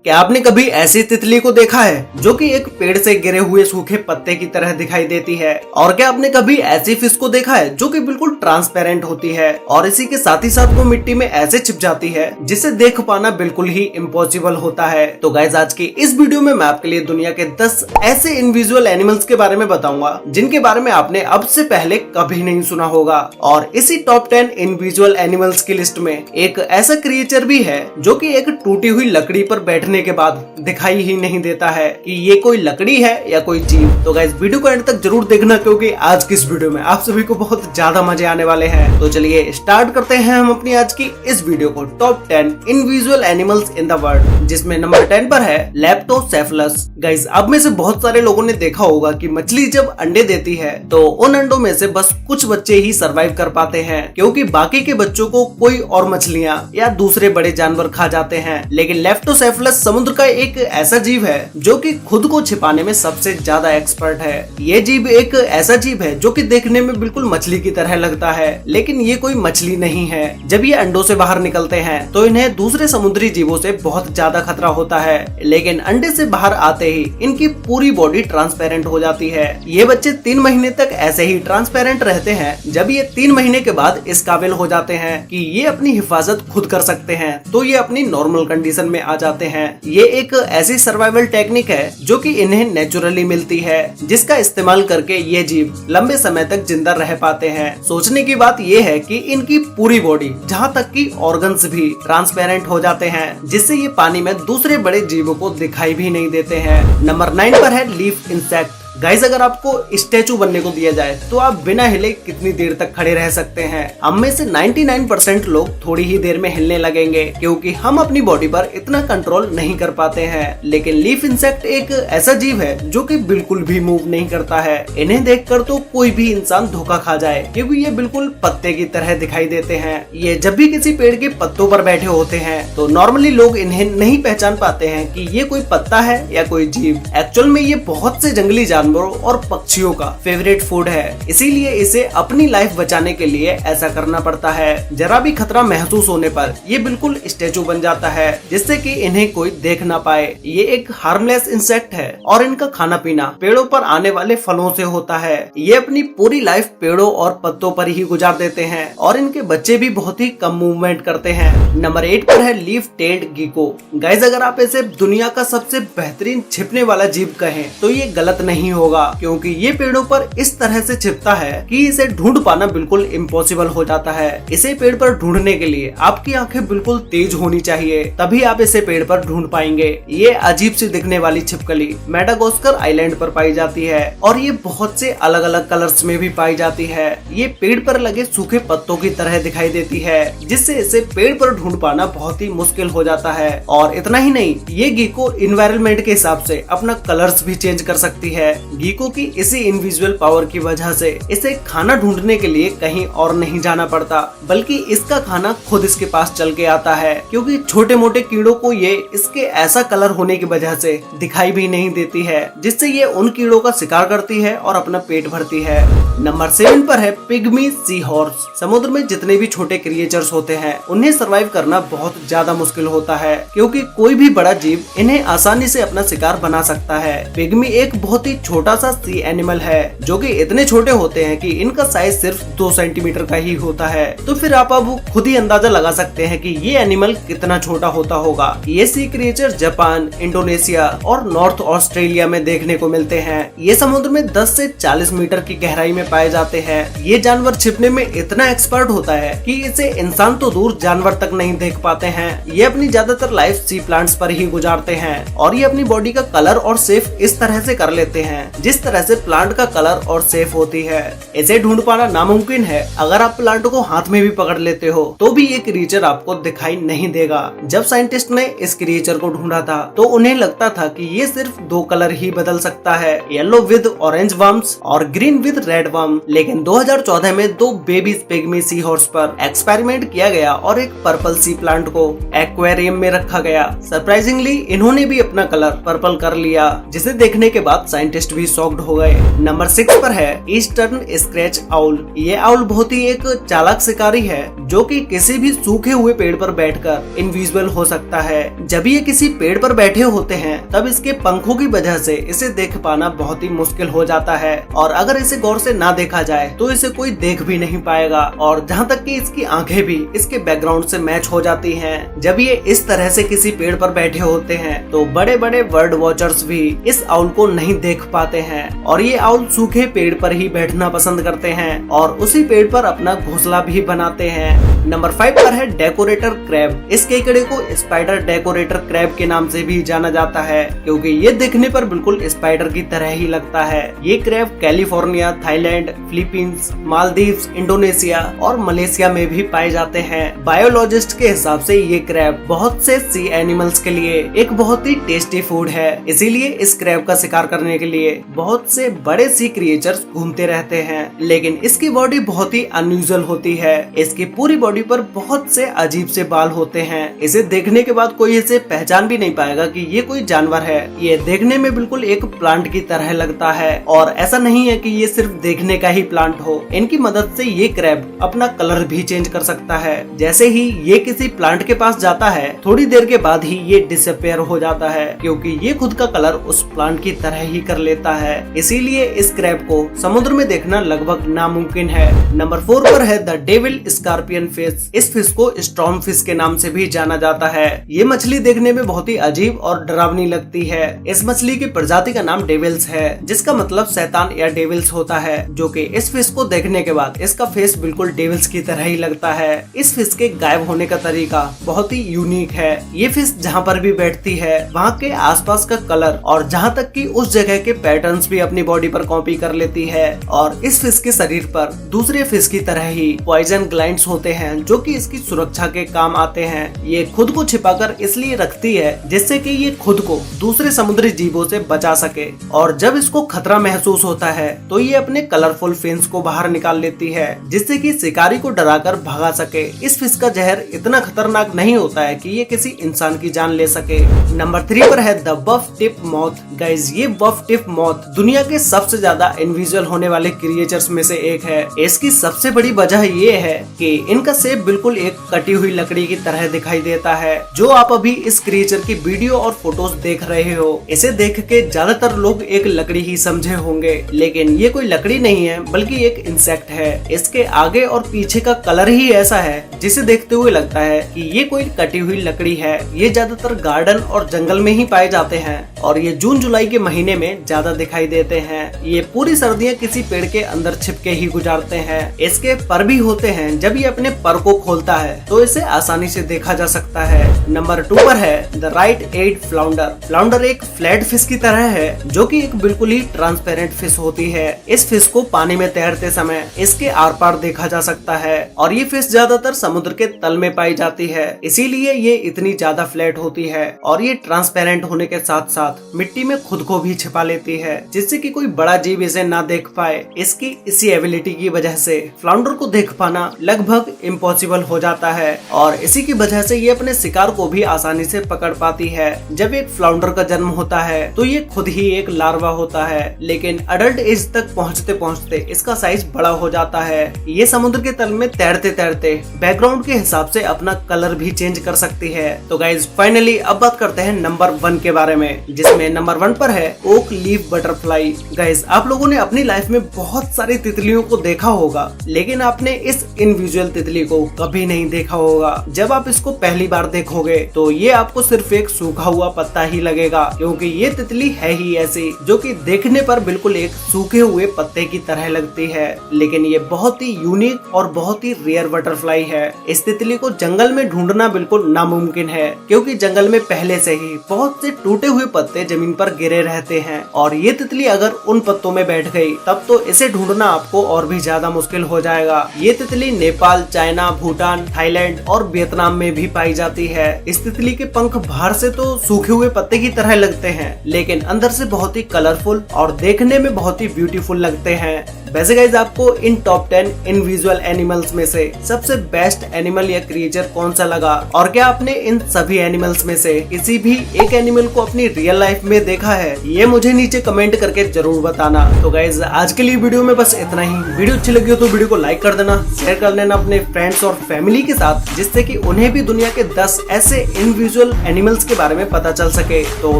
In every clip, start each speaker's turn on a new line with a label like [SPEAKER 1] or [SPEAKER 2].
[SPEAKER 1] क्या आपने कभी ऐसी तितली को देखा है जो कि एक पेड़ से गिरे हुए सूखे पत्ते की तरह दिखाई देती है? और क्या आपने कभी ऐसी फिश को देखा है जो कि बिल्कुल ट्रांसपेरेंट होती है और इसी के साथ ही साथ वो मिट्टी में ऐसे छिप जाती है जिसे देख पाना बिल्कुल ही इम्पॉसिबल होता है। तो गाइस, आज की इस वीडियो में मैं आपके लिए दुनिया के 10 ऐसे इनविजुअल एनिमल्स के बारे में बताऊंगा जिनके बारे में आपने अब से पहले कभी नहीं सुना होगा। और इसी टॉप 10 इनविजुअल एनिमल्स की लिस्ट में एक ऐसा क्रिएचर भी है जो कि एक टूटी हुई लकड़ी पर बैठने के बाद दिखाई ही नहीं देता है कि ये कोई लकड़ी है या कोई जीव। तो गाइस, वीडियो को एंड तक जरूर देखना क्योंकि आज की इस वीडियो में आप सभी को बहुत ज्यादा मजे आने वाले हैं। तो चलिए स्टार्ट करते हैं हम अपनी आज की इस वीडियो को top 10 invisible animals in the world, जिसमें नंबर 10 पर है लेप्टोसेफलस। गाइस, अब में से बहुत सारे लोगों ने देखा होगा कि मछली जब अंडे देती है तो उन अंडों में से बस कुछ बच्चे ही सरवाइव कर पाते हैं क्योंकि बाकी के बच्चों को कोई और मछलियां या दूसरे बड़े जानवर खा जाते हैं। लेकिन लेप्टोसेफलस समुद्र का एक ऐसा जीव है जो कि खुद को छिपाने में सबसे ज्यादा एक्सपर्ट है। ये जीव एक ऐसा जीव है जो कि देखने में बिल्कुल मछली की तरह लगता है, लेकिन ये कोई मछली नहीं है। जब ये अंडों से बाहर निकलते हैं तो इन्हें दूसरे समुद्री जीवों से बहुत ज्यादा खतरा होता है, लेकिन अंडे से बाहर आते ही इनकी पूरी बॉडी ट्रांसपेरेंट हो जाती है। ये बच्चे 3 महीने तक ऐसे ही ट्रांसपेरेंट रहते हैं। जब ये 3 महीने के बाद इस काबिल हो जाते हैं कि ये अपनी हिफाजत खुद कर सकते हैं तो ये अपनी नॉर्मल कंडीशन में आ जाते हैं। ये एक ऐसी सर्वाइवल टेक्निक है जो कि इन्हें नेचुरली मिलती है, जिसका इस्तेमाल करके ये जीव लंबे समय तक जिंदा रह पाते हैं। सोचने की बात ये है कि इनकी पूरी बॉडी जहाँ तक कि ऑर्गन्स भी ट्रांसपेरेंट हो जाते हैं, जिससे ये पानी में दूसरे बड़े जीवों को दिखाई भी नहीं देते हैं। नंबर 9 पर है लीफ इंसेक्ट। गाइस, अगर आपको स्टैचू बनने को दिया जाए तो आप बिना हिले कितनी देर तक खड़े रह सकते हैं? हम में से 99% लोग थोड़ी ही देर में हिलने लगेंगे क्योंकि हम अपनी बॉडी पर इतना कंट्रोल नहीं कर पाते हैं। लेकिन लीफ इंसेक्ट एक ऐसा जीव है जो कि बिल्कुल भी मूव नहीं करता है। इन्हें देखकर तो कोई भी इंसान धोखा खा जाए क्योंकि ये बिल्कुल पत्ते की तरह दिखाई देते हैं। ये जब भी किसी पेड़ के पत्तों पर बैठे होते हैं तो नॉर्मली लोग इन्हें नहीं पहचान पाते हैं कि ये कोई पत्ता है या कोई जीव। एक्चुअल में ये बहुत से जंगली जानवरों और पक्षियों का फेवरेट फूड है, इसीलिए इसे अपनी लाइफ बचाने के लिए ऐसा करना पड़ता है। जरा भी खतरा महसूस होने पर ये बिल्कुल स्टैचू बन जाता है जिससे कि इन्हें कोई देख ना पाए। ये एक हार्मलेस इंसेक्ट है और इनका खाना पीना पेड़ों पर आने वाले फलों से होता है। ये अपनी पूरी लाइफ पेड़ों और पत्तों पर ही गुजार देते हैं और इनके बच्चे भी बहुत ही कम मूवमेंट करते हैं। नंबर 8 पर है लीफ टेल्ड गीको। गाइस, अगर आप इसे दुनिया का सबसे बेहतरीन छिपने वाला जीव कहें तो ये गलत नहीं होगा क्योंकि ये पेड़ों पर इस तरह से छिपता है कि इसे ढूंढ पाना बिल्कुल इम्पॉसिबल हो जाता है। इसे पेड़ पर ढूंढने के लिए आपकी आंखें बिल्कुल तेज होनी चाहिए, तभी आप इसे पेड़ पर ढूंढ पाएंगे। ये अजीब सी दिखने वाली छिपकली मेडागास्कर आइलैंड पर पाई जाती है और ये बहुत से अलग अलग कलर्स में भी पाई जाती है। ये पेड़ पर लगे सूखे पत्तों की तरह दिखाई देती है, जिससे इसे पेड़ पर ढूंढ पाना बहुत ही मुश्किल हो जाता है। और इतना ही नहीं, ये गीको इन्वायरमेंट के हिसाब से अपना कलर्स भी चेंज कर सकती है। गीको की इसी इनविजुअल पावर की वजह से इसे खाना ढूंढने के लिए कहीं और नहीं जाना पड़ता, बल्कि इसका खाना खुद इसके पास चल के आता है क्योंकि छोटे मोटे कीड़ों को ये इसके ऐसा कलर होने की वजह से दिखाई भी नहीं देती है, जिससे ये उन कीड़ों का शिकार करती है और अपना पेट भरती है। नंबर 7 पर है पिग्मी सी हॉर्स। समुद्र में जितने भी छोटे क्रिएचर्स होते हैं उन्हें सर्वाइव करना बहुत ज्यादा मुश्किल होता है क्योंकि कोई भी बड़ा जीव इन्हें आसानी से अपना शिकार बना सकता है। पिग्मी एक बहुत ही छोटा सा सी एनिमल है जो कि इतने छोटे होते हैं कि इनका साइज सिर्फ 2 सेंटीमीटर का ही होता है। तो फिर आप अब खुद ही अंदाजा लगा सकते हैं कि ये एनिमल कितना छोटा होता होगा। ये सी क्रिएचर जापान, इंडोनेशिया और नॉर्थ ऑस्ट्रेलिया में देखने को मिलते हैं। ये समुद्र में 10 से 40 मीटर की गहराई में पाए जाते हैं। ये जानवर छिपने में इतना एक्सपर्ट होता है कि इसे इंसान तो दूर जानवर तक नहीं देख पाते हैं। ये अपनी ज्यादातर लाइफ सी प्लांट्स पर ही गुजारते हैं और ये अपनी बॉडी का कलर और शेप इस तरह से कर लेते हैं जिस तरह से प्लांट का कलर और शेप होती है। इसे ढूंढ पाना नामुमकिन है। अगर आप प्लांट को हाथ में भी पकड़ लेते हो तो भी ये क्रिएचर आपको दिखाई नहीं देगा। जब साइंटिस्ट ने इस क्रिएचर को ढूंढा था तो उन्हें लगता था कि ये सिर्फ 2 कलर ही बदल सकता है, येलो विद ऑरेंज वर्म्स और ग्रीन विद रेड वर्म। लेकिन 2014 में 2 बेबी पिग्मी सी हॉर्स पर एक्सपेरिमेंट किया गया और एक पर्पल सी प्लांट को एक्वेरियम में रखा गया। सरप्राइजिंगली इन्होंने भी अपना कलर पर्पल कर लिया, जिसे देखने के बाद साइंटिस्ट गेस्ट भी शॉक्ड हो गए। नंबर 6 पर है ईस्टर्न स्क्रैच आउल। ये आउल बहुत ही एक चालाक शिकारी है जो कि किसी भी सूखे हुए पेड़ पर बैठकर इनविजिबल हो सकता है। जब ये किसी पेड़ पर बैठे होते हैं तब इसके पंखों की वजह से इसे देख पाना बहुत ही मुश्किल हो जाता है और अगर इसे गौर से ना देखा जाए तो इसे कोई देख भी नहीं पाएगा और जहाँ तक कि इसकी आंखें भी इसके बैकग्राउंड से मैच हो जाती हैं। जब ये इस तरह से किसी पेड़ पर बैठे होते हैं तो बड़े बड़े बर्ड वॉचर्स भी इस आउल को नहीं देख पाते हैं और ये आउल सूखे पेड़ पर ही बैठना पसंद करते हैं और उसी पेड़ पर अपना घोंसला भी बनाते हैं। नंबर 5 पर है डेकोरेटर क्रैब। इस केकड़े को स्पाइडर डेकोरेटर क्रैब के नाम से भी जाना जाता है क्योंकि ये दिखने पर बिल्कुल स्पाइडर की तरह ही लगता है। ये crab California, Thailand, Philippines, Maldives, Indonesia और मलेशिया में भी पाए जाते हैं। बायोलॉजिस्ट के हिसाब से ये क्रैब बहुत से सी एनिमल्स के लिए एक बहुत ही टेस्टी फूड है, इसीलिए इस क्रैब का शिकार करने के लिए बहुत से बड़े सी क्रिएचर्स घूमते रहते हैं। लेकिन इसकी बॉडी बहुत ही अनयूजुअल होती है। इसकी पूरी बॉडी पर बहुत से अजीब से बाल होते हैं। इसे देखने के बाद कोई इसे पहचान भी नहीं पाएगा कि ये कोई जानवर है। ये देखने में बिल्कुल एक प्लांट की तरह लगता है और ऐसा नहीं है कि ये सिर्फ देखने का ही प्लांट हो। इनकी मदद से ये क्रैब अपना कलर भी चेंज कर सकता है। जैसे ही ये किसी प्लांट के पास जाता है थोड़ी देर के बाद ही ये डिसअपियर हो जाता है क्योंकि ये खुद का कलर उस प्लांट की तरह ही कर लेता है। इसीलिए इस क्रैब को समुद्र में देखना लगभग नामुमकिन है। नंबर 4 पर है द डेविल स्कॉर्पियन फिश। इस फिश को स्टॉर्म फिश के नाम से भी जाना जाता है। ये मछली देखने में बहुत ही अजीब और डरावनी लगती है। इस मछली की प्रजाति का नाम डेविल्स है जिसका मतलब शैतान या डेविल्स होता है, जो कि इस फिश को देखने के बाद इसका फेस बिल्कुल डेविल्स की तरह ही लगता है। इस फिश के गायब होने का तरीका बहुत ही यूनिक है। ये फिश जहाँ पर भी बैठती है वहाँ के आसपास का कलर और जहाँ तक कि उस जगह के पैटर्न्स भी अपनी बॉडी पर कॉपी कर लेती है और इस फिश के शरीर पर दूसरे फिश की तरह ही पॉइजन ग्लैंड्स होते हैं जो कि इसकी सुरक्षा के काम आते हैं। ये खुद को छिपाकर इसलिए रखती है जिससे कि ये खुद को दूसरे समुद्री जीवों से बचा सके और जब इसको खतरा महसूस होता है तो ये अपने कलरफुल फिन्स को बाहर निकाल लेती है जिससे कि शिकारी को डराकर भगा सके। इस फिश का जहर इतना खतरनाक नहीं होता है कि ये किसी इंसान की जान ले सके। नंबर 3 पर है the buff tip moth. Guys, ये बफ टिप मॉथ दुनिया के सबसे ज्यादा इनविजिबल होने वाले क्रिएचर्स में से एक है। इसकी सबसे बड़ी वजह ये है कि इनका शेप बिल्कुल एक कटी हुई लकड़ी की तरह दिखाई देता है। जो आप अभी इस क्रिएचर की वीडियो और फोटोज देख रहे हो, इसे देख के ज्यादातर लोग एक लकड़ी ही समझे होंगे, लेकिन ये कोई लकड़ी नहीं है बल्कि एक इंसेक्ट है। इसके आगे और पीछे का कलर ही ऐसा है जिसे देखते हुए लगता है कि ये कोई कटी हुई लकड़ी है। ये ज्यादातर गार्डन और जंगल में ही पाए जाते हैं और ये जून जुलाई के महीने में ज्यादा दिखाई देते हैं। ये पूरी सर्दियाँ किसी पेड़ के अंदर छिपके ही गुजारते हैं। इसके पर भी होते हैं, जब ये अपने पर को खोलता है तो इसे आसानी से देखा जा सकता है। नंबर 2 पर है the right eyed flounder. Flounder एक फ्लैट फिश की तरह है जो कि एक बिल्कुल ही ट्रांसपेरेंट फिश होती है। इस फिश को पानी में तैरते समय इसके आर पार देखा जा सकता है और ये फिश ज्यादातर समुद्र के तल में पाई जाती है, इसीलिए ये इतनी ज्यादा फ्लैट होती है और ये ट्रांसपेरेंट होने के साथ साथ मिट्टी में खुद को भी छिपा लेती है जिससे कि कोई बड़ा जीव इसे ना देख पाए। इसकी इसी एबिलिटी की वजह से फ्लाउंडर को देख पाना लगभग इम्पॉसिबल हो जाता है और इसी की वजह से ये अपने शिकार को भी आसानी से पकड़ पाती है। जब एक फ्लाउंडर का जन्म होता है तो ये खुद ही एक लार्वा होता है, लेकिन अडल्ट एज तक पहुंचते पहुंचते इसका साइज बड़ा हो जाता है। ये समुद्र के तल में तैरते तैरते बैकग्राउंड के हिसाब से अपना कलर भी चेंज कर सकती है। तो गाइज फाइनली अब बात करते हैं नंबर 1 के बारे में, जिसमें नंबर 1 पर है ओक लीफ बटरफ्लाई। गाइज, आप लोगों ने अपनी लाइफ में बहुत सारी तितलियों को देखा होगा, लेकिन आपने इस इनविजुअल तितली को कभी नहीं देखा होगा। जब आप इसको पहली बार देखोगे तो ये आपको सिर्फ एक सूखा हुआ पत्ता ही लगेगा, क्योंकि ये तितली है ही ऐसी जो कि देखने पर बिल्कुल एक सूखे हुए पत्ते की तरह लगती है, लेकिन ये बहुत ही यूनिक और बहुत ही रेयर बटरफ्लाई है। इस तितली को जंगल में ढूंढना बिल्कुल नामुमकिन है, क्योंकि जंगल में पहले से ही बहुत से टूटे हुए पत्ते जमीन पर गिरे रहते हैं और ये तितली अगर उन पत्तों में बैठ गई तब तो इसे ढूंढना आपको और भी ज्यादा मुश्किल हो जाएगा। ये तितली नेपाल, चाइना, भूटान, थाईलैंड और वियतनाम में भी पाई जाती है। इस तितली के पंख बाहर से तो सूखे हुए पत्ते की तरह लगते हैं, लेकिन अंदर से बहुत ही कलरफुल और देखने में बहुत ही ब्यूटीफुल लगते हैं। वैसे गाइज, आपको इन टॉप 10 इनविजुअल एनिमल्स में से सबसे बेस्ट एनिमल या क्रिएचर कौन सा लगा, और क्या आपने इन सभी एनिमल्स में से किसी भी एक एनिमल को अपनी रियल लाइफ में देखा है? ये मुझे नीचे नीचे कमेंट करके जरूर बताना। तो गाइज आज के लिए वीडियो में बस इतना ही। वीडियो अच्छी लगी हो तो वीडियो को लाइक कर देना, शेयर कर लेना अपने फ्रेंड्स और फैमिली के साथ, जिससे कि उन्हें भी दुनिया के 10 ऐसे इनविजुअल एनिमल्स के बारे में पता चल सके। तो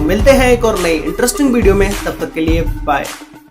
[SPEAKER 1] मिलते हैं एक और नई इंटरेस्टिंग वीडियो में, तब तक के लिए बाय।